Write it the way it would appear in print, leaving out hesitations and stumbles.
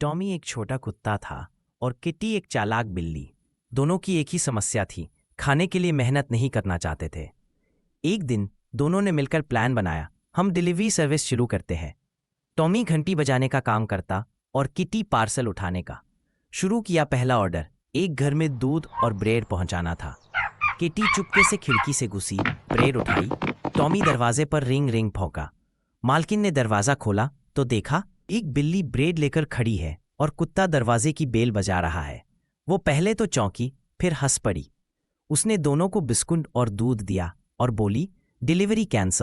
Tommy एक छोटा कुत्ता था और किटी एक चालाक बिल्ली। दोनों की एक ही समस्या थी, खाने के लिए मेहनत नहीं करना चाहते थे। एक दिन दोनों ने मिलकर प्लान बनाया, हम डिलीवरी सर्विस शुरू करते हैं। टॉमी घंटी बजाने का काम करता और किटी पार्सल उठाने का। शुरू किया पहला ऑर्डर, एक घर में दूध और ब्रेड पहुंचाना था। किटी चुपके से खिड़की से घुसी, ब्रेड उठाई। टॉमी दरवाजे पर रिंग रिंग भौंका। मालकिन ने दरवाजा खोला तो देखा एक बिल्ली ब्रेड लेकर खड़ी है और कुत्ता दरवाजे की बेल बजा रहा है। वो पहले तो चौंकी, फिर हंस पड़ी। उसने दोनों को बिस्कुट और दूध दिया और बोली, डिलीवरी कैंसल।